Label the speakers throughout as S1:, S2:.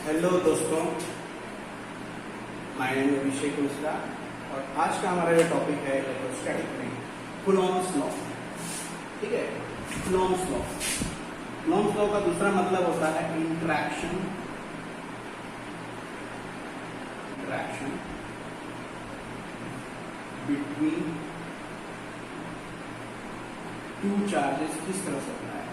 S1: Hello दोस्तों, my name Abhishek Mishra और आज का हमारा जो टॉपिक है इलेक्ट्रोस्टैटिक में कूलॉम्स लॉ। ठीक है, कूलॉम्स लॉ। कूलॉम्स लॉ का दूसरा मतलब होता है इंटरैक्शन बिटवीन टू चार्जेस किस तरह से होता है।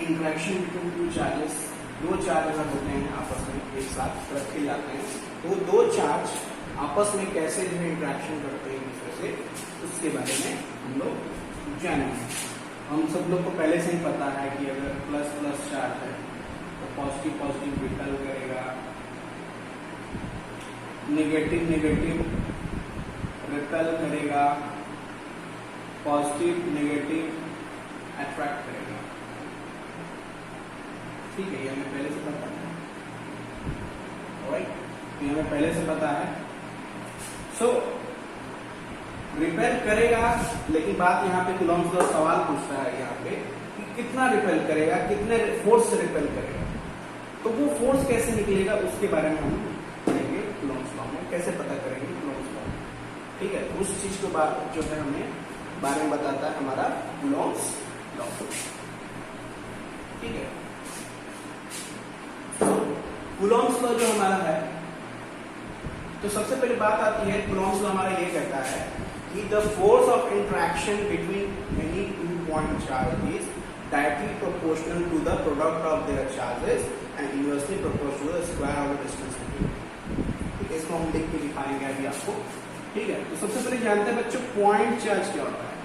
S1: इंटरेक्शन बिटवीन टू चार्जेस, दो चार्ज अगर होते हैं आपस में एक साथ रखे जाते हैं तो दो चार्ज आपस में कैसे जो है इंटरेक्शन करते हैं एक दूसरे से, उसके बारे में हम लोग जानेंगे। हम सब लोग को पहले से ही पता है कि अगर प्लस प्लस चार्ज है तो पॉजिटिव पॉजिटिव रिपेल करेगा, नेगेटिव नेगेटिव रिपेल करेगा, पॉजिटिव नेगेटिव अट्रैक्ट करेगा। ठीक है, ये हमें पहले से पता है। ऑलराइट, ये हमें पहले से पता है। सो रिपेल करेगा, लेकिन बात यहाँ पे कूलॉम्स लॉ सवाल पूछता है यहाँ पे कि कितना रिपेल करेगा, कितने फोर्स से रिपेल करेगा, तो वो फोर्स कैसे निकलेगा उसके बारे में हम पढ़ेंगे कूलॉम्स लॉ में, कैसे पता करेंगे कूलॉम्स लॉ। ठीक है, उस चीज को जो है हमें बारे में बताता है हमारा कूलॉम्स लॉ। ठीक है, कूलॉम्स लॉ जो हमारा है, तो सबसे पहले बात आती है कूलॉम्स लॉ हमारा ये कहता है कि the force of interaction between any two point charge is directly proportional to the product of their charges and inversely proportional to the square of the distance between. ठीक है, इसको हम लिख के दिखाएंगे अभी आपको। ठीक है, तो सबसे पहले जानते हैं बच्चों पॉइंट चार्ज क्या होता है।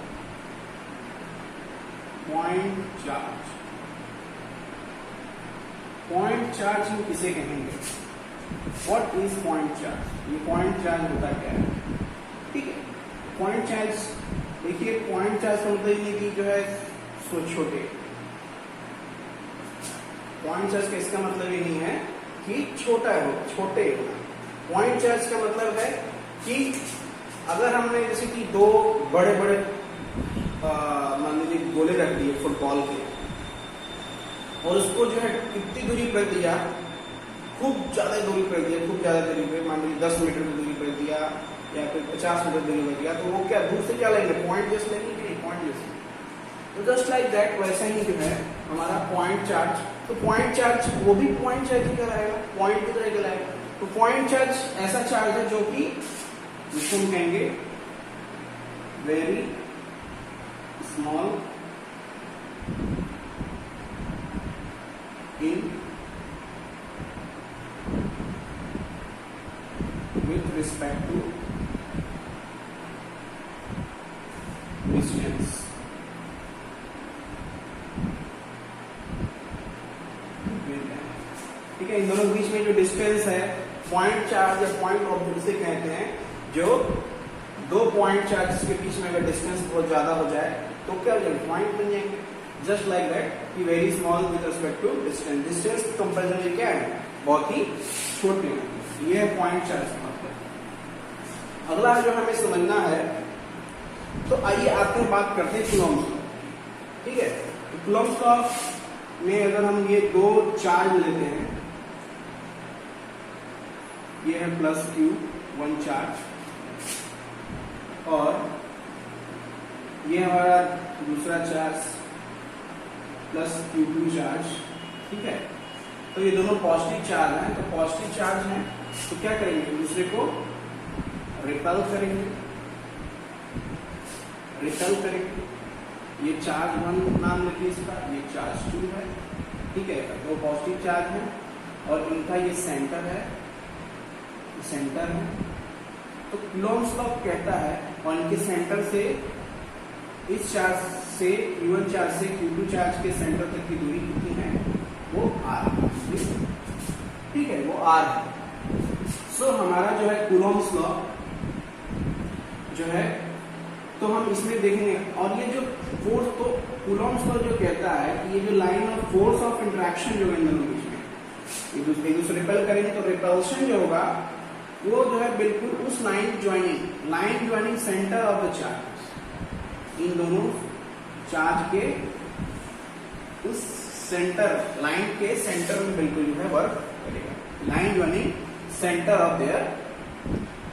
S1: पॉइंट चार्ज, पॉइंट चार्ज हम किसे कहेंगे? What is point charge? ये पॉइंट चार्ज होता क्या है? ठीक है, पॉइंट चार्ज देखिए, पॉइंट चार्ज का मतलब ये कि जो है सो छोटे। पॉइंट चार्ज का इसका मतलब ये नहीं है कि छोटा है, छोटे होना। पॉइंट चार्ज का मतलब है कि अगर हमने जैसे कि दो बड़े बड़े मान लीजिए गोले रख दिए फुटबॉल के, और उसको जो है कितनी दूरी पर दिया, खूब ज्यादा दूरी पर दिया, खूब ज्यादा दूरी पर, मान लीजिए 10 मीटर की दूरी पर दिया या फिर 50 मीटर दूरी पर दिया, तो वो क्या दूर से क्या लेंगे? पॉइंट जस्ट लेंगे कि नहीं? Point just. तो जस्ट लाइक दैट वैसा ही जो है हमारा पॉइंट चार्ज। तो पॉइंट चार्ज वो भी पॉइंट चार्ज ही कहलाएगा, पॉइंट की तरह कहलाएगा। तो पॉइंट चार्ज ऐसा चार्ज है जो कि जिसको हम कहेंगे very small in with respect to distance। ठीक है, इन दोनों के बीच में जो डिस्टेंस है, पॉइंट चार्ज या पॉइंट ऑब्जेक्ट से कहते हैं, जो दो पॉइंट चार्ज के बीच में अगर डिस्टेंस बहुत ज्यादा हो जाए तो क्या हो जाएगा? पॉइंट बन जाएंगे। जस्ट लाइक दैट कि very small with respect to distance. Distance comparison में क्या है? बहुत ही छोटे। ये है पॉइंट चार्ज का मतलब। अगला जो हमें समझना है, तो आइए आते हैं बात करते हैं कूलॉम्स लॉ। ठीक है, तो कूलॉम्स लॉ में अगर हम ये दो चार्ज लेते हैं, ये है प्लस क्यू वन चार्ज और ये हमारा दूसरा चार्ज प्लस Q2 चार्ज। ठीक है, तो ये दोनों पॉजिटिव चार्ज हैं, तो पॉजिटिव चार्ज हैं, तो क्या करेंगे? एक दूसरे को रिपेल करेंगे, रिपेल करेंगे। ये चार्ज 1 नाम लिखिए इसका, ये चार्ज 2 है। ठीक है, दो पॉजिटिव चार्ज है और इनका ये सेंटर है, सेंटर है। तो कूलॉम्स लॉ कहता है और इनके सेंटर से, इस चार्ज से Q1 चार्ज से Q2 चार्ज के सेंटर तक की दूरी कितनी है? वो R। ठीक है, वो R है। सो हमारा जो है कूलॉम्स लॉ जो है, तो हम इसमें देखेंगे। और ये जो फोर्स, तो कूलॉम्स लॉ जो कहता है कि ये जो line of force of interaction जो है इन दोनों बीच में, एक दूसरे रिपेल करेंगे तो रिपल्शन जो होगा वो जो है बिल्कुल उस line joining centre of the charge, इन दोनों चार्ज के उस सेंटर लाइन के सेंटर में बिल्कुल जो है वर्क करेगा। लाइन यानी सेंटर ऑफ देयर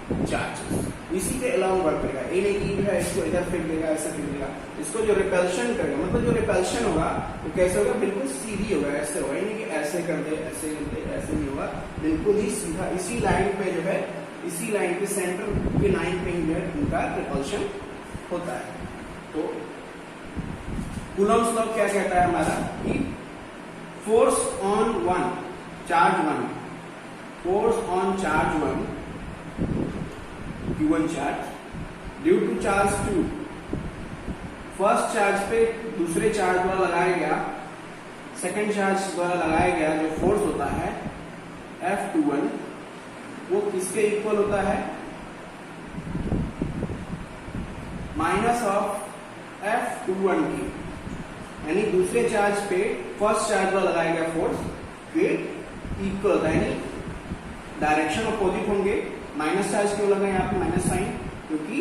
S1: चार्जेस, इसी के अलावा वर्क करेगा। ये नहीं कि जो है इसको इधर फेंक देगा, ऐसा फेंक देगा। इसको जो रिपल्शन करेगा, मतलब जो रिपल्शन होगा वो कैसे होगा, बिल्कुल सीधी होगा, ऐसे होगा, नहीं कि ऐसे कर दे, ऐसे कर दे, ऐसे नहीं होगा, बिल्कुल ही सीधा। इसी लाइन पे जो है, इसी लाइन के सेंटर के लाइन पे जो है उनका रिपल्शन होता है। तो कूलम्ब्स लॉ क्या कहता है हमारा कि force on one charge one, force on charge one Q1 charge due to charge 2, first charge पे दूसरे चार्ज द्वारा लगाया गया, सेकेंड चार्ज द्वारा लगाया गया जो फोर्स होता है F21, वो किसके इक्वल होता है, माइनस ऑफ F21 की, यानी दूसरे चार्ज पे फर्स्ट चार्ज द्वारा लगाया गया फोर्स के इक्वल होता है, यानी डायरेक्शन अपोजिट होंगे। माइनस चार्ज क्यों लगा यहाँ पे माइनस साइन, क्योंकि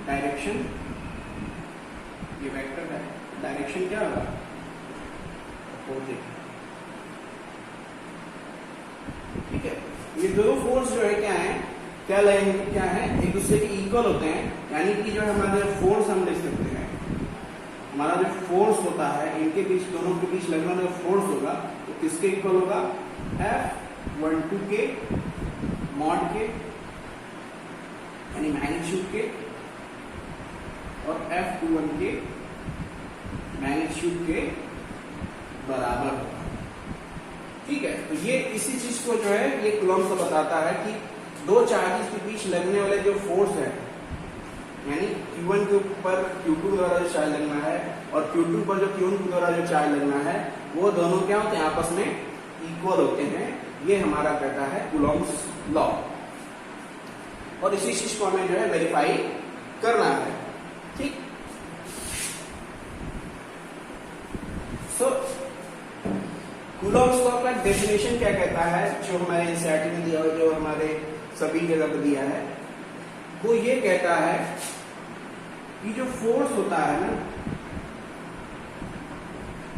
S1: डायरेक्शन ये वेक्टर है, डायरेक्शन क्या होगा, अपोजिट। ठीक है, ये दो फोर्स जो है क्या है, क्या लगेंगे, क्या है, एक दूसरे के इक्वल होते हैं, यानी कि जो हमारे फोर्स हम लिख सकते हैं, हमारा जो फोर्स होता है इनके बीच, दोनों के बीच लगने वाला जो फोर्स होगा तो किसके इक्वल होगा, F12 के मॉड के, यानी मैग्नीट्यूड के, और F21 के मैग्नीट्यूड के बराबर होगा। ठीक है, तो ये इसी चीज को जो है ये कूलम्ब्स को बताता है कि दो चार्जेस के बीच लगने वाले जो फोर्स है, यानी Q1 के ऊपर Q2 द्वारा जो चार्ज लगना है और Q2 पर जो Q1 द्वारा जो चार्ज लगना है, वो दोनों क्या होते हैं, आपस में इक्वल होते हैं। ये हमारा कहता है कूलम्ब्स लॉ, और इसी चीज को हमें जो है वेरीफाई करना है। ठीक, सो कूलम्ब्स लॉ का डेफिनेशन क्या कहता है, जो हमारे एनसीईआरटी में दिया हुआ, जो हमारे सभी जगह पर दिया है, वो ये कहता है कि जो फोर्स होता है ना,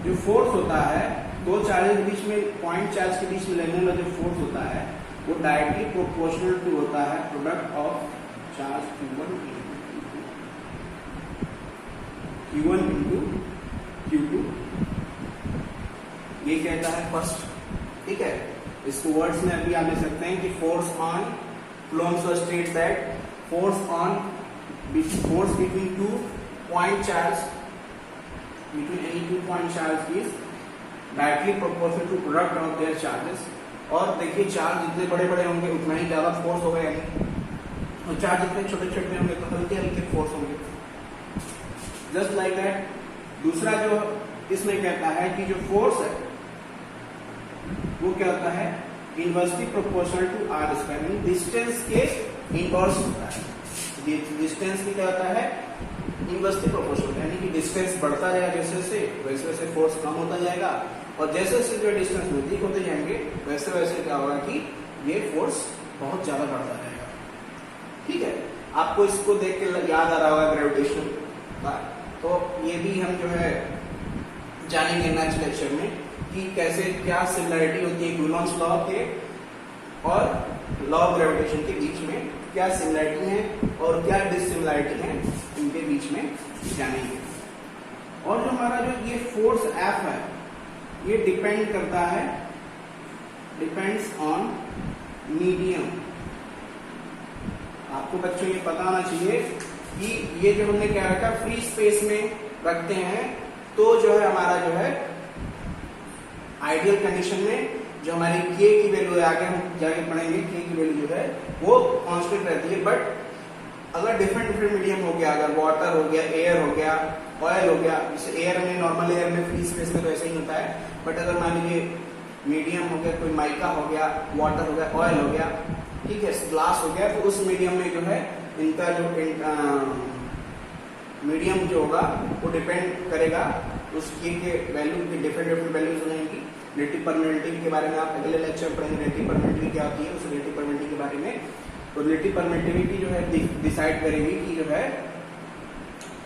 S1: जो फोर्स होता है दो चार्ज के बीच में, पॉइंट चार्ज के बीच में लगने वाला जो फोर्स होता है वो डायरेक्टली प्रोपोर्शनल टू होता है product of charge Q1 into Q2। ये कहता है फर्स्ट। ठीक है, इसको वर्ड्स में अभी आप ले सकते हैं कि force on, Coulomb's law state that force between two point charge, between any two point charge is directly proportional to product of their charges। और देखिए चार्ज जितने बड़े बड़े होंगे उतना ही ज्यादा फोर्स होगा, यानी और चार्ज जितने छोटे छोटे होंगे तो हल्के हल्के फोर्स होंगे। जस्ट लाइक दैट, दूसरा जो इसमें कहता है कि जो फोर्स है वो क्या होता है, inversely proportional to r square, यानी डिस्टेंस के इनवर्स होता है। डिस्टेंस की क्या होता है, इनवर्सली प्रोपोर्शनल, यानी कि डिस्टेंस बढ़ता जाएगा जैसे वैसे वैसे फोर्स कम होता जाएगा, और जैसे जैसे जो डिस्टेंस नजदीक होते जाएंगे वैसे वैसे क्या होगा कि ये फोर्स बहुत ज्यादा बढ़ता जाएगा। ठीक है, आपको इसको देख के याद आ रहा होगा ग्रेविटेशन का, तो ये भी हम जो है जानेंगे नेक्स्ट लेक्चर में कि कैसे क्या सिमिलरिटी होती है कूलम्ब्स लॉ के और लॉ ऑफ ग्रेविटेशन के बीच में, क्या सिमिलरिटी है और क्या डिसिमिलरिटी है इनके बीच में जानेंगे। और जो हमारा जो ये फोर्स F है ये डिपेंड करता है, डिपेंड्स ऑन मीडियम। आपको बच्चों ये पता होना चाहिए कि ये जो हमने क्या रखा, फ्री स्पेस में रखते हैं तो जो है हमारा जो है आइडियल कंडीशन में जो हमारी K की वैल्यू है, आगे हम जाके पढ़ेंगे, K की वैल्यू जो है वो कांस्टेंट रहती है। बट अगर डिफरेंट मीडियम हो गया, अगर वाटर हो गया, एयर हो गया, ऑयल हो गया, जैसे एयर में, नॉर्मल एयर में, फ्री स्पेस में तो ऐसा ही होता है, बट अगर मान लीजिए मीडियम हो गया, कोई माइका हो गया, वाटर हो गया, ऑयल हो गया, ठीक है, ग्लास हो गया, तो उस मीडियम में जो है इनका जो मीडियम जो होगा वो डिपेंड करेगा उस K के वैल्यू की, डिफरेंट वैल्यूज रहेंगी। रिलेटिव परमिटिविटी के बारे में आप अगले लेक्चर पढ़ेंगे, रिलेटिव परमिटिविटी क्या होती है, उस रिलेटिव परमिटिविटी के बारे में। तो रिलेटिव परमिटिविटी जो है डिसाइड करेगी कि जो है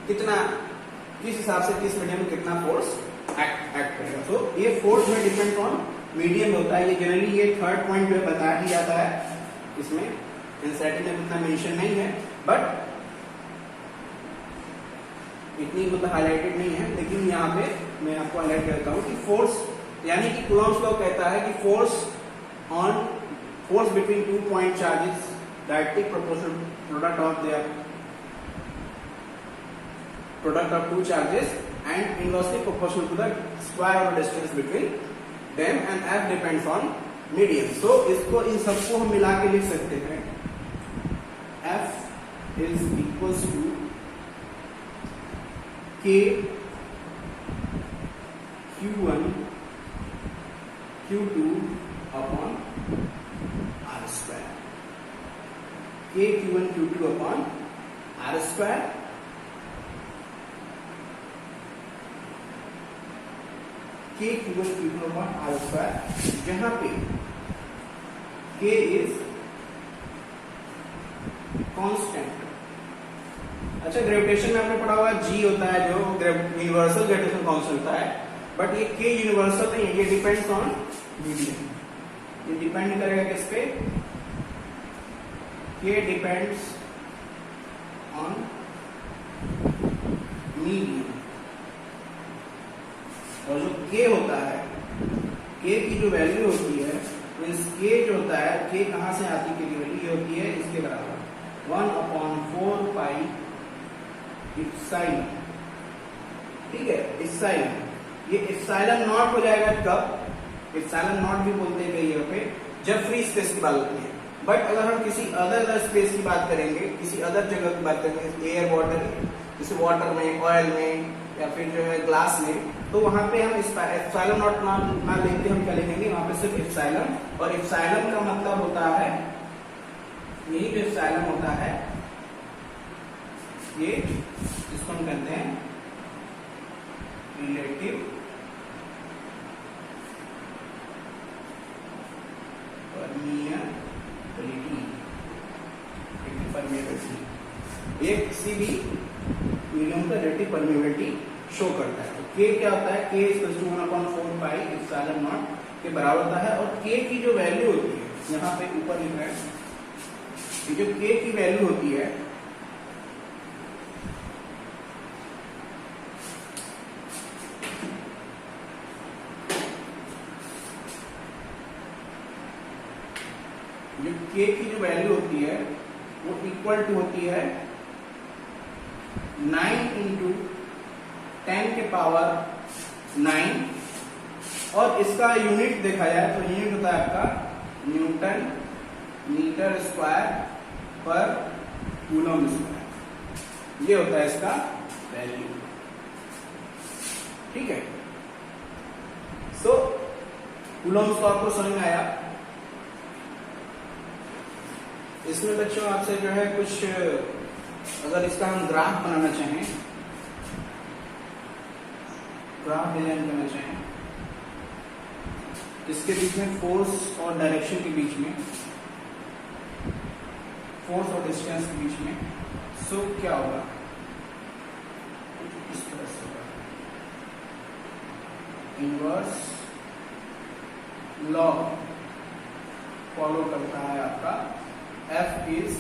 S1: कितना, किस हिसाब से किस मीडियम में कितना फोर्स ये फोर्स में डिपेंड ऑन मीडियम होता है। ये जनरली ये थर्ड पॉइंट जो बताया ही जाता है, इसमें एनसीईआरटी में उतना मेंशन नहीं है, बट इतनी मतलब हाईलाइटेड नहीं है, लेकिन यहाँ पे मैं आपको हाईलाइट करता हूँ कि फोर्स यानी कि कूलॉम्स लॉ कहता है कि force between 2 point charges directly proportional product of two charges and inversely proportional to the square of the distance between them, and F depends on medium. So इसको इन सबको हम मिला के लिख सकते हैं, F is equals to K Q1 Q2 upon R square, K Q1 Q2 upon R square, K Q1 Q2 upon R square, जहां पे K is कांस्टेंट। अच्छा, ग्रेविटेशन में आपने पढ़ा हुआ G होता है जो यूनिवर्सल ग्रेविटेशन कांस्टेंट होता है, बट ये K यूनिवर्सल नहीं है, ये डिपेंड्स ऑन मीडियम। ये डिपेंड करेगा किस पे? K depends on medium. और जो K होता है, K की जो वैल्यू होती है, मीन्स K जो होता है, K कहां से आती है? K की वैल्यू ये होती है इसके बराबर 1/4 पाई इप्सिलॉन। ठीक है, इप्सिलॉन, ये इप्सिलॉन नॉट हो जाएगा कब? इप्सिलॉन नॉट भी बोलते हैं कई जगह पे, जब फ्री स्पेस की बात होती है। बट अगर हम किसी अदर स्पेस की बात करेंगे, किसी अदर जगह की बात करेंगे, एयर वाटर, जैसे वाटर में, ऑयल में, या फिर जो है ग्लास में, तो वहां पे हम एप्सिलॉन नॉट ना लेके हम क्या लिखेंगे? वहां पे सिर्फ एप्सिलॉन, और एप्सिलॉन का मतलब होता है, यही जो एप्सिलॉन होता है, ये जिसको हम कहते हैं रिलेटिव परमिएबिलिटी। ये किसी भी मीडियम का रिलेटिव परमिएबिलिटी शो करता है। तो K क्या होता है? K equals to 1/4 pi epsilon naught के बराबर होता है। और K की जो वैल्यू होती है, यहाँ पे ऊपर लिख रहा है, ये जो K की वैल्यू होती है, जो K की जो वैल्यू होती है वो इक्वल टू होती है 9 × 10 के पावर 9, और इसका यूनिट देखा जाए तो यूनिट होता है आपका न्यूटन मीटर स्क्वायर पर कूलम स्क्वायर। ये होता है इसका वैल्यू। ठीक है, सो कूलम को आपको समझ में आया? इसमें बच्चों आपसे जो है कुछ, अगर इसका हम ग्राफ बनाना चाहें, ग्राफ डिजाइन करना चाहें, इसके बीच में फोर्स और डायरेक्शन के बीच में, फोर्स और डिस्टेंस के बीच में, सो क्या होगा? इस तरह से होगा, इनवर्स लॉ फॉलो करता है आपका F is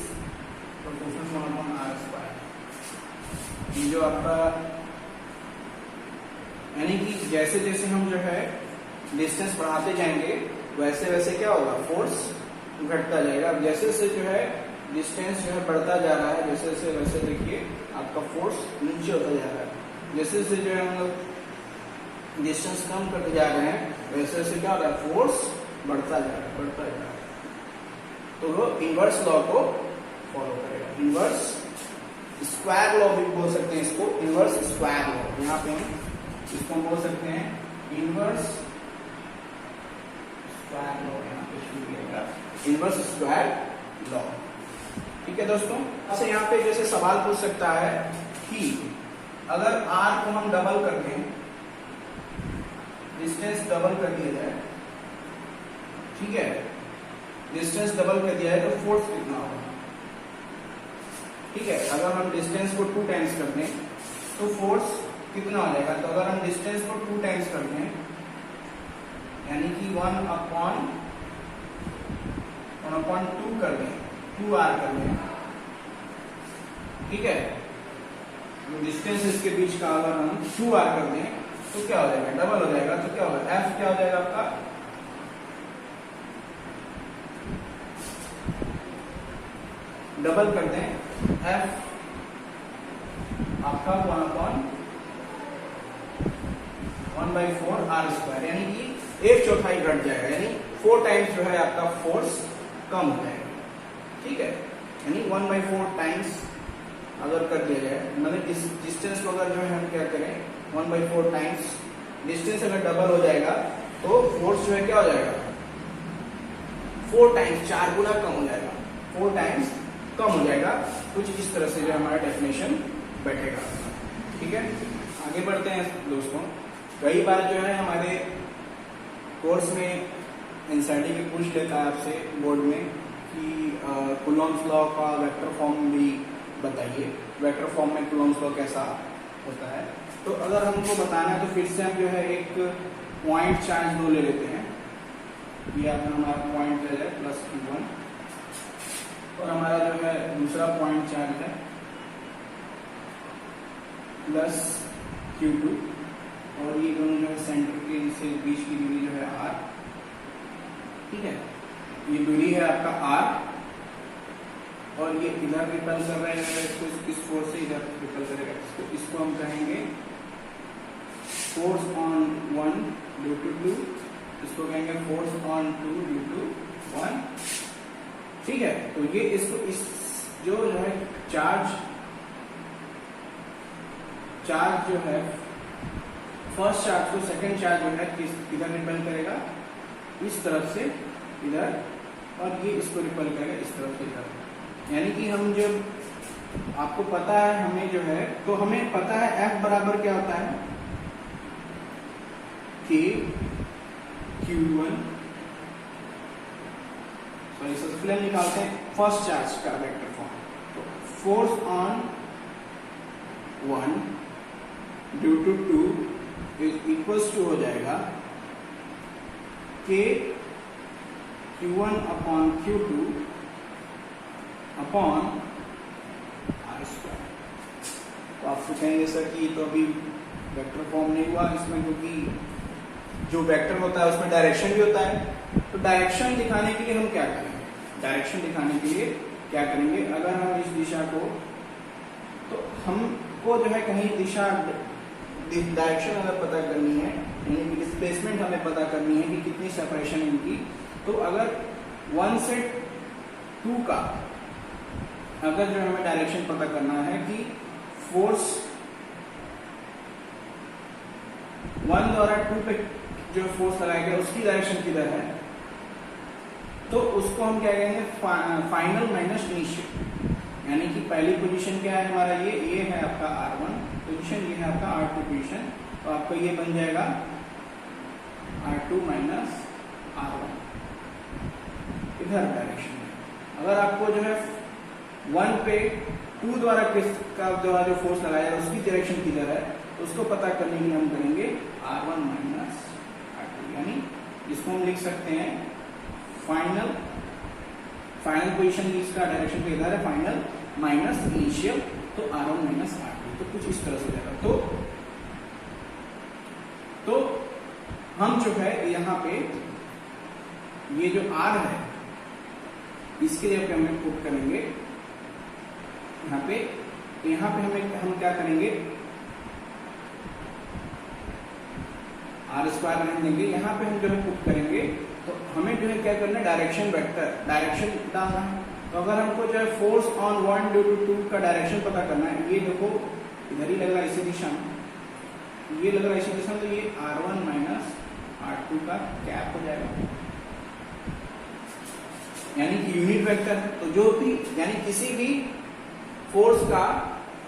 S1: proportional to 1/r square। ये जो आपका, यानी कि जैसे जैसे हम जो है डिस्टेंस बढ़ाते जाएंगे, वैसे वैसे क्या होगा? फोर्स घटता जाएगा। अब जैसे जैसे जो है डिस्टेंस जो है बढ़ता जा रहा है, जैसे जैसे वैसे देखिए आपका फोर्स नीचे होता जा रहा है। जैसे जैसे जो है हम लोग डिस्टेंस कम करते जा रहे हैं, वैसे वैसे क्या हो रहा है? फोर्स बढ़ता जा रहा है, बढ़ता जा रहा है। तो वो इनवर्स लॉ को फॉलो करेगा। इनवर्स स्क्वायर लॉ भी बोल सकते हैं इसको, इनवर्स स्क्वायर लॉ। यहाँ पे हम इसको हम बोल सकते हैं इनवर्स स्क्वायर लॉ, यहाँ पे शुरू किया इनवर्स स्क्वायर लॉ। ठीक है दोस्तों, अच्छा यहाँ पे जैसे सवाल पूछ सकता है कि अगर R को हम डबल कर दें, डिस्टेंस डबल कर दिया जाए, ठीक है, डिस्टेंस डबल कर दिया है तो फोर्स कितना होगा? ठीक है, अगर हम डिस्टेंस को 2 टाइम्स कर दें तो फोर्स कितना हो जाएगा? तो अगर हम डिस्टेंस को 2 टाइम्स कर दें यानी कि 1/2 कर दें, 2r कर दें, ठीक है। डिस्टेंस इसके बीच का अगर हम 2r कर दें तो क्या हो जाएगा, डबल हो जाएगा। तो क्या होगा, f क्या हो जाएगा आपका, डबल कर दें, f आपका 1/4r², यानी कि 1/4 घट जाएगा, यानी 4 टाइम्स जो है आपका फोर्स कम हो जाएगा, ठीक है। यानी 1/4 टाइम्स अगर कर दिया जाए, मतलब इस डिस्टेंस को अगर जो है हम क्या करें, 1/4 टाइम्स डिस्टेंस अगर डबल हो जाएगा तो फोर्स जो है क्या हो जाएगा, 4 टाइम्स, 4 गुना कम हो जाएगा, 4 टाइम्स कम हो जाएगा। कुछ इस तरह से जो हमारा डेफिनेशन बैठेगा, ठीक है। आगे बढ़ते हैं दोस्तों। कई बार जो है हमारे कोर्स में एनसीईआरटी भी पूछ लेता है आपसे बोर्ड में कि कूलॉम्स लॉ का वेक्टर फॉर्म भी बताइए, वेक्टर फॉर्म में कूलॉम्स लॉ कैसा होता है। तो अगर हमको बताना है तो फिर से हम जो है एक पॉइंट चार्ज 2 ले लेते हैं। ये अगर हमारा पॉइंट है +Q1 और हमारा जो है दूसरा पॉइंट चार्ज है +Q2 और ये दोनों जो है सेंटर के से बीच की दूरी जो है r, ठीक है। ये दूरी है आपका r और ये इधर रिपल कर रहा है, इसको इस फोर्स से इधर रिपल करेगा, इसको हम कहेंगे फोर्स ऑन 1 ड्यू टू 2, इसको कहेंगे फोर्स ऑन 2 ड्यू टू 1, ठीक है। तो ये इसको इस जो है चार्ज जो है फर्स्ट चार्ज को सेकंड चार्ज जो है किधर रिपल करेगा, इस तरफ से इधर, और ये इसको रिपल करेगा इस तरफ से इधर। यानी कि हम जब आपको पता है हमें जो है, तो हमें पता है F बराबर क्या होता है, Q1, सॉरी सबसे पहले निकालते हैं फर्स्ट चार्ज का वेक्टर फॉर्म। तो force on 1 due to 2 is equals to हो जाएगा Q1/Q2 अपॉन r²। तो आपसे कहेंगे सर कि तो अभी वेक्टर फॉर्म नहीं हुआ इसमें, क्योंकि जो वेक्टर होता है उसमें डायरेक्शन भी होता है। तो डायरेक्शन दिखाने के लिए हम क्या करेंगे, डायरेक्शन दिखाने के लिए क्या करेंगे, अगर हम इस दिशा को, तो हमको जो है कहीं दिशा डायरेक्शन अगर पता करनी है, यानी कि डिस्प्लेसमेंट हमें पता करनी है कि कितनी सेपरेशन है इनकी। तो अगर 1 से 2 का अगर जो हमें डायरेक्शन पता करना है कि फोर्स 1 द्वारा 2 पे जो फोर्स लगाया गया उसकी डायरेक्शन किधर है, तो उसको हम क्या कहेंगे, फाइनल माइनस इनिशियल। यानी कि पहली पोजीशन क्या है हमारा, ये है आपका r1 पोजीशन, ये है आपका r2 पोजीशन। तो आपको ये बन जाएगा r2 माइनस r1 इधर डायरेक्शन में। अगर आपको जो है 1 पे 2 द्वारा किसका जो फोर्स लगाया है उसकी डायरेक्शन किधर है, तो उसको पता करने के लिए हम करेंगे r1 माइनस r2, यानी इसको हम लिख सकते हैं फाइनल पोजीशन की इसका डायरेक्शन किधर है, फाइनल माइनस इनिशियल, तो r1 माइनस r2। तो कुछ इस तरह से जाएगा। तो हम जो है यहाँ पे ये जो r है इसके लिए हम पुट करेंगे यहाँ पे हम क्या करेंगे, r² रहने देंगे, यहाँ पे हम जो है पुट करेंगे। तो हमें जो है क्या करना है, डायरेक्शन वेक्टर, डायरेक्शन डालना है। तो अगर हमको जो है फोर्स ऑन 1 ड्यू टू 2 का डायरेक्शन पता करना है, ये देखो इधर ही लग रहा है इसी दिशा में, ये लग रहा है इसी दिशा में, तो ये r1 माइनस r2 का कैप हो जाएगा, यानी कि यूनिट वेक्टर। तो जो भी यानी किसी भी फोर्स का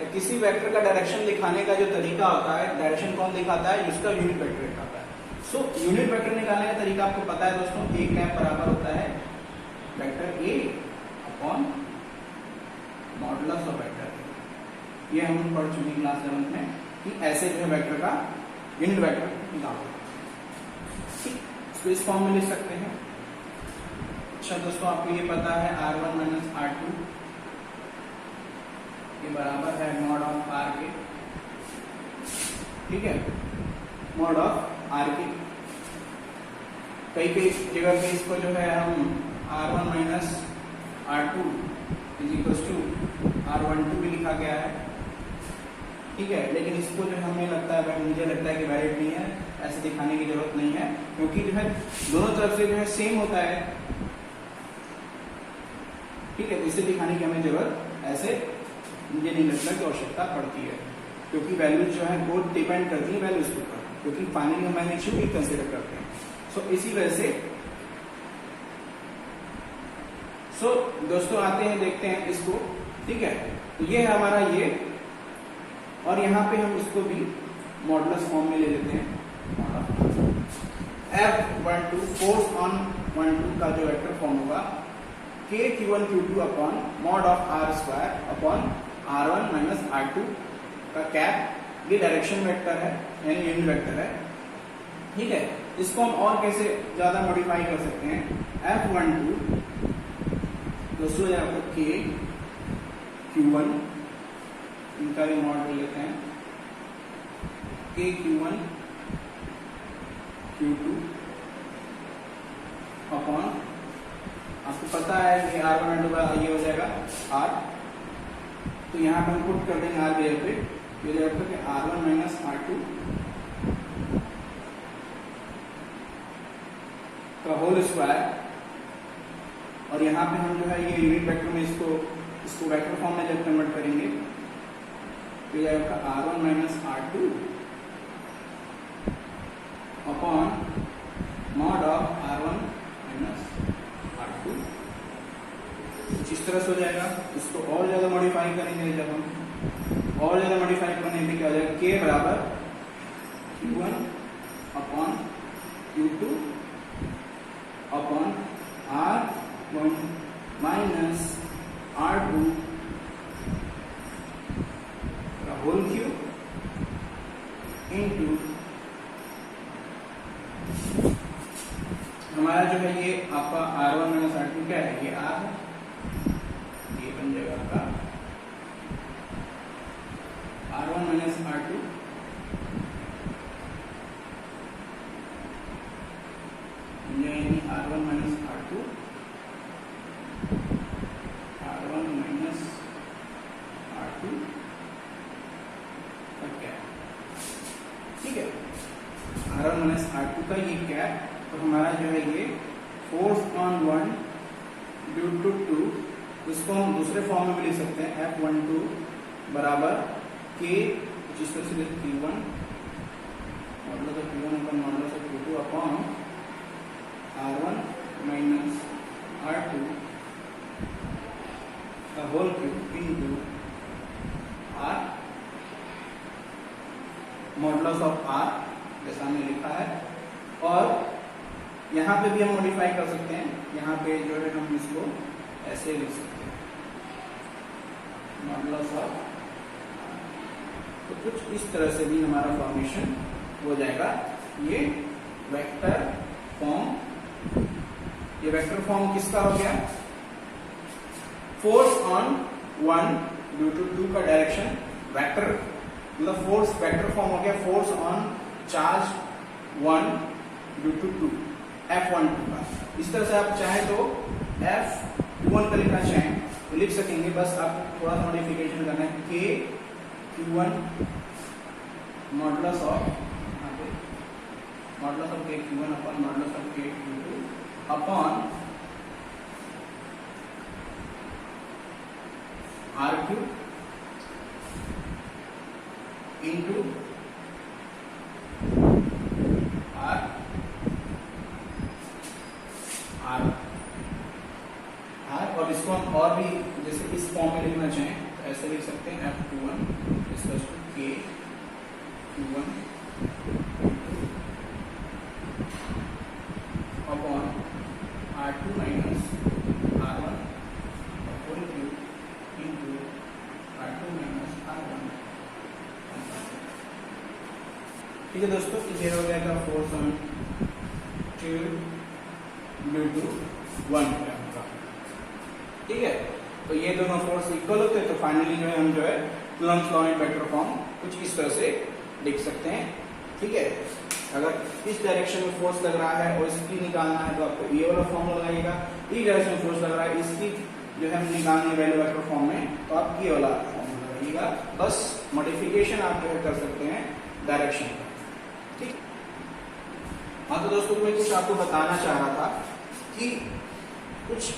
S1: या किसी वेक्टर का डायरेक्शन दिखाने का जो तरीका होता है, डायरेक्शन कौन दिखाता है, उसका यूनिट वेक्टर दिखाता है। सो यूनिट वेक्टर निकालने का तरीका आपको पता है दोस्तों, a कैप बराबर होता है vector a upon modulus of vector. ये हम पढ़ चुके क्लास 11 में कि ऐसे जो है वेक्टर का यूनिट वेक्टर निकालना। इसको इस फॉर्म में लिख सकते हैं। अच्छा दोस्तों, आपको ये पता है R1 माइनस R2 के बराबर है मॉड ऑफ R के, ठीक है, मॉड ऑफ R के। कई कई जगह पे इसको जो है हम R1 minus R2 is equal to R12 भी लिखा गया है, ठीक है, लेकिन इसको जो हमें लगता है, मुझे लगता है कि वैलिड नहीं है, ऐसे दिखाने की जरूरत नहीं है, क्योंकि जो है दोनों तरफ से जो है सेम होता है, ठीक है, तो इसे दिखाने की हमें जरूरत ऐसे मुझे नहीं लगता कि आवश्यकता पड़ती है, क्योंकि वैल्यूज जो है वो डिपेंड करती है वैल्यूज के ऊपर, क्योंकि फाइनली हम मैग्नीट्यूड ही कंसीडर करते हैं। सो इसी वजह से दोस्तों आते हैं, देखते हैं इसको, ठीक है, तो ये है हमारा ये, और यहाँ पे हम इसको भी मॉडुलस फॉर्म में ले लेते हैं। F12 फोर्स ऑन 12 का जो वेक्टर फॉर्म होगा K Q1 Q2 upon mod of R square upon R1 minus R2 का कैप, ये डायरेक्शन वेक्टर है यानी यूनिट वेक्टर है, ठीक है। इसको हम और कैसे ज्यादा मॉडिफाई कर सकते हैं, F12 दोस्तों आपको K Q1 इनका भी मॉड लेते हैं, K Q1 Q2 अपॉन, आपको पता है कि R1 R2 का ये हो जाएगा R, तो यहाँ पर हम पुट कर देंगे R वेरिएबल पे, ये हो जाएगा कि R1 माइनस R2 का होल स्क्वायर, और यहाँ पे हम जो है ये यूनिट वेक्टर में इसको वेक्टर फॉर्म में जब कन्वर्ट करेंगे तो ये आपका R1 minus R2 upon mod of R1 minus R2, कुछ इस तरह से हो जाएगा। इसको और ज्यादा मॉडिफाई करेंगे, जब हम और ज्यादा मॉडिफाई करने में क्या हो जाएगा, K बराबर Q1 upon Q2 upon R1 minus R2 का होल क्यूब इनटू हमारा जो है ये आपका R1 माइनस R2 क्या है, ये R है, ये बन जाएगा आपका R1 माइनस R2 यानी R1 minus R2 R1 minus R2 का कैप, ठीक है, R1 माइनस R2 का ये कैप, तो हमारा जो है ये फोर्स ऑन 1 ड्यू टू 2, इसको हम दूसरे फॉर्म में भी लिख सकते हैं, F12 बराबर K, जिस तरह से Q1 modulus of Q1 upon modulus of Q2 upon R1 minus R2 का whole cube into R modulus of R, जैसा हमने लिखा है। और यहाँ पे भी हम मॉडिफाई कर सकते हैं, यहाँ पे जो है हम इसको ऐसे लिख सकते हैं, मॉडुलस ऑफ, तो कुछ इस तरह से भी हमारा फॉर्मेशन हो जाएगा। ये वेक्टर फॉर्म, ये वेक्टर फॉर्म किसका हो गया, फोर्स ऑन 1 ड्यू टू 2 का डायरेक्शन वेक्टर, मतलब फोर्स वेक्टर फॉर्म हो गया, force on charge 1 due to 2 F12 का। इस तरह से आप चाहें तो F21 का लिखना चाहें तो लिख सकेंगे, बस आपको थोड़ा सा मॉडिफिकेशन करना है, K Q1 modulus of K Q1 upon modulus of K Q2 upon R cube into R, और इसको हम और भी जैसे इस फॉर्म में लिखना चाहें तो ऐसे लिख सकते हैं, F21 equals to K Q1 upon R2 minus R1 whole cube into R2 minus R1। ठीक है दोस्तों, ये हो जाएगा force on due to 1 gram का। ठीक है, तो ये दोनों फोर्स इक्वल होते हैं, तो फाइनली जो है हम जो है कूलम्ब्स लॉ में वेक्टर फॉर्म कुछ इस तरह से लिख सकते हैं। ठीक है, अगर इस डायरेक्शन में फोर्स लग रहा है और इसकी निकालना है तो आपको ये वाला फॉर्म लगाइएगा, इस डायरेक्शन में फोर्स लग रहा है इसकी जो है निकालने वैल्यू वेक्टर फॉर्म में, तो आप ये वाला फॉर्म लगाइएगा। बस मॉडिफिकेशन आप जो है कर सकते हैं डायरेक्शन का। ठीक, हाँ तो दोस्तों मैं कुछ आपको बताना चाह रहा था कि कुछ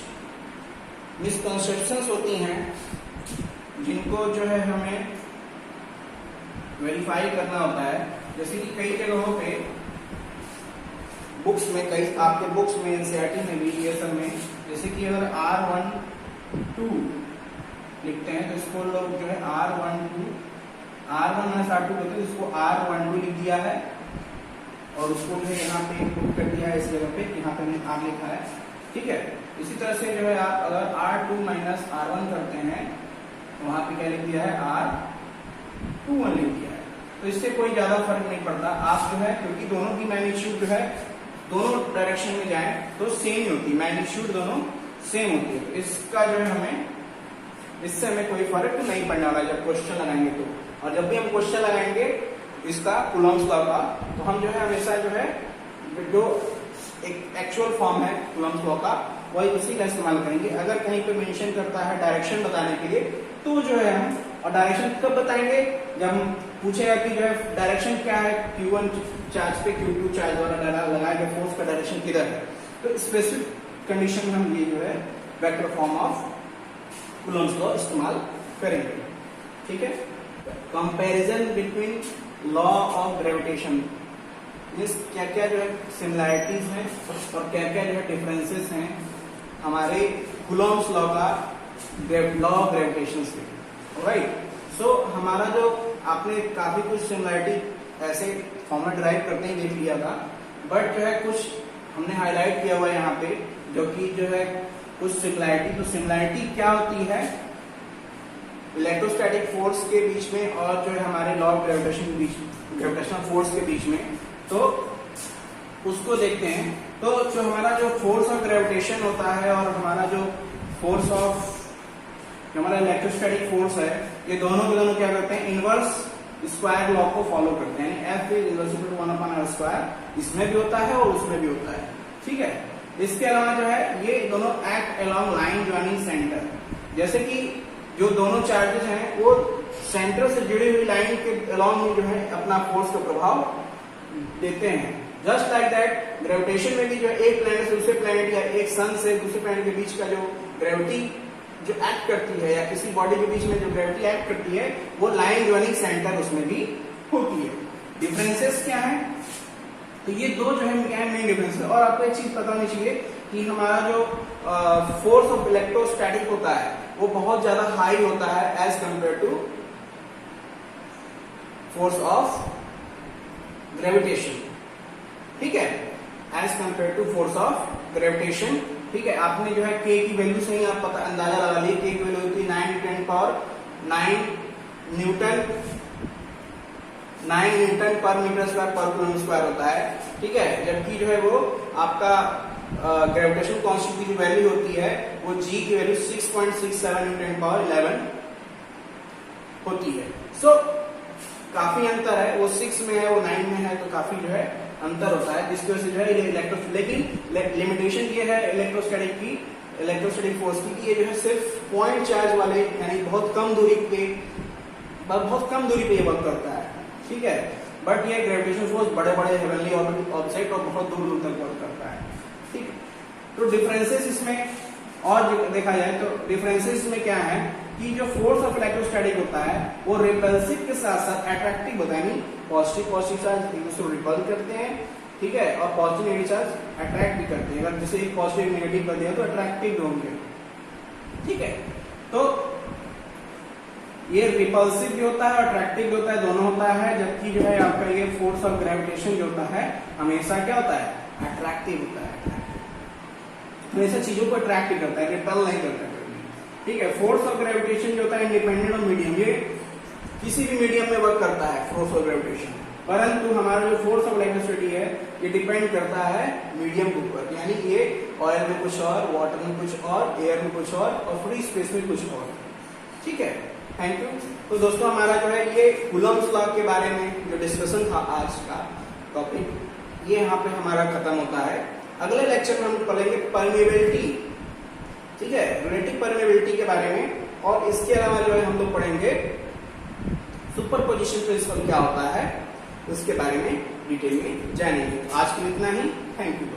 S1: मिसकंसेप्शंस होती हैं जिनको जो है हमें वेरीफाई करना होता है। जैसे कि कई जगहों पे बुक्स में, कई आपके बुक्स में, एनसीईआरटी में भी, ईएसएल में, जैसे कि अगर R12 लिखते हैं तो इसको लोग जो है R1 माइनस R2 कहते हैं, इसको R12 लिख दिया है और उसको जो है यहाँ पे पुट कर दिया है इस जगह पे, यहाँ पे R लिखा है। ठीक है, इसी तरह से जो है आप अगर R2 माइनस R1 करते हैं तो वहां पे क्या लिख दिया है, R21 लिख दिया है। तो इससे कोई ज्यादा फर्क नहीं पड़ता, आप जो है क्योंकि दोनों की मैग्नीट्यूड जो है दोनों डायरेक्शन में जाए तो सेम ही होती है, मैग्नीट्यूड दोनों सेम होती है, तो इसका जो है हमें, इससे हमें कोई फर्क नहीं पड़ने वाला जब क्वेश्चन लगाएंगे तो। और जब भी हम क्वेश्चन लगाएंगे इसका कूलम्ब्स लॉ का, तो हम जो है हमेशा जो है जो एक एक्चुअल फॉर्म है कूलम्ब्स लॉ का वही उसी का इस्तेमाल करेंगे। अगर कहीं पे मेंशन करता है डायरेक्शन बताने के लिए तो जो है हम, और डायरेक्शन कब बताएंगे, जब हम पूछेगा कि जो है डायरेक्शन क्या है, Q1 चार्ज पे Q2 चार्ज द्वारा लगाए गए फोर्स का डायरेक्शन किधर है, तो स्पेसिफिक कंडीशन में हम ये जो है vector form of Coulomb's law इस्तेमाल करेंगे। ठीक है, comparison between law of gravitation, क्या क्या जो है सिमिलैरिटीज हैं और क्या क्या जो है डिफरेंसेस हैं हमारे कूलम्ब्स लॉ का लॉ ऑफ ग्रेविटेशन से। राइट, सो हमारा जो आपने काफी कुछ सिमिलैरिटी ऐसे फॉर्मूला ड्राइव करते ही देख लिया था, बट जो है कुछ हमने हाईलाइट किया हुआ है यहाँ पे, जो कि जो है कुछ सिमिलैरिटी। तो सिमिलैरिटी क्या होती है इलेक्ट्रोस्टैटिक फोर्स के बीच में और जो है हमारे लॉ ऑफ ग्रेविटेशन के बीच, ग्रेविटेशनल फोर्स के बीच में, तो उसको देखते हैं। तो जो हमारा जो फोर्स ऑफ ग्रेविटेशन होता है और हमारा जो फोर्स ऑफ, जो हमारा इलेक्ट्रोस्टैटिक फोर्स है, ये दोनों के दोनों क्या करते हैं, इनवर्स स्क्वायर लॉ को फॉलो करते हैं। F is equal to 1/r², इसमें भी होता है और उसमें भी होता है। ठीक है, इसके अलावा जो है ये दोनों act along line joining centre, जैसे कि जो दोनों चार्जेस हैं वो सेंटर से जुड़ी हुई लाइन के अलोंग जो है अपना फोर्स का प्रभाव देते हैं। जस्ट लाइक दैट ग्रेविटेशन में भी जो एक प्लैनेट से दूसरे प्लैनेट या एक सन से दूसरे प्लैनेट के बीच का जो ग्रेविटी जो एक्ट करती है, या किसी बॉडी के बीच में जो ग्रेविटी एक्ट करती है, वो लाइन ज्वाइनिंग सेंटर उसमें भी होती है। डिफरेंसेस क्या है, तो ये दो जो है क्या है मेन डिफरेंस। और आपको एक चीज पता होनी चाहिए कि हमारा जो फोर्स ऑफ इलेक्ट्रोस्टैटिक होता है वो बहुत ज्यादा हाई होता है as compare to force of gravitation. ठीक है, as compare to force of gravitation. ठीक है, आपने जो है k की वैल्यू से ही आप पता अंदाजा लगा लिए, k की वैल्यू होती है 9 न्यूटन पर मीटर स्क्वायर पर कूलम्ब स्क्वायर होता है। ठीक है, जबकि जो है वो आपका ग्रेविटेशन कांस्टेंट की जो वैल्यू होती है वो g की वैल्यू 6.67 न्यूटन पर 11 होती है। सो काफी अंतर है, वो 6 में है वो 9 में है, तो काफी जो है अंतर होता है, जिसकी वजह से जो है लेकिन लिमिटेशन ये है इलेक्ट्रोस्टैटिक की, इलेक्ट्रोस्टैटिक फोर्स की, ये जो है सिर्फ पॉइंट चार्ज वाले यानी बहुत कम दूरी पे ये वर्क करता है। ठीक है, बट ये ग्रेविटेशन फोर्स बड़े बड़े हेवनली ऑब्जेक्ट और बहुत दूर दूर तक वर्क करता है। ठीक है, तो डिफरेंसेस इसमें और देखा जाए तो डिफरेंसेस में क्या है कि जो फोर्स ऑफ इलेक्ट्रोस्टैटिक होता है वो रिपल्सिव के साथ साथ अट्रैक्टिव होता है, यानी पॉजिटिव चार्ज एक दूसरे को रिपल करते हैं। ठीक है, और पॉजिटिव नेगेटिव चार्ज अट्रैक्ट भी करते हैं। अगर जैसे पॉजिटिव नेगेटिव कर दिया तो अट्रैक्टिव होंगे। ठीक है, तो ये रिपल्सिव भी होता है, अट्रैक्टिव भी होता है, दोनों होता है। जबकि जो है आपका ये फोर्स ऑफ ग्रेविटेशन जो होता है हमेशा क्या होता है, अट्रैक्टिव होता है, हमेशा चीजों को अट्रैक्ट करता है, रिपल नहीं करता। ठीक है, फोर्स ऑफ ग्रेविटेशन जो होता है इंडिपेंडेंट ऑफ मीडियम, ये किसी भी मीडियम में वर्क करता है फोर्स ऑफ ग्रेविटेशन, परंतु हमारा जो फोर्स ऑफ इलेक्ट्रिसिटी है ये डिपेंड करता है मीडियम के ऊपर, यानी ये ऑयल में कुछ और, वाटर में कुछ और, एयर में कुछ और फ्री स्पेस में कुछ और। ठीक है, थैंक यू। तो दोस्तों हमारा जो है ये कूलम्स लॉ के बारे में जो डिस्कशन था आज का टॉपिक, ये यहाँ पे हमारा खत्म होता है। अगले लेक्चर में हम पढ़ेंगे परमेबिलिटी, ठीक है, रिलेटिव परमेबिलिटी के बारे में, और इसके अलावा जो है हम लोग पढ़ेंगे सुपरपोजिशन प्रिंसिपल क्या होता है, उसके बारे में डिटेल में जानेंगे। आज के लिए इतना ही, थैंक यू।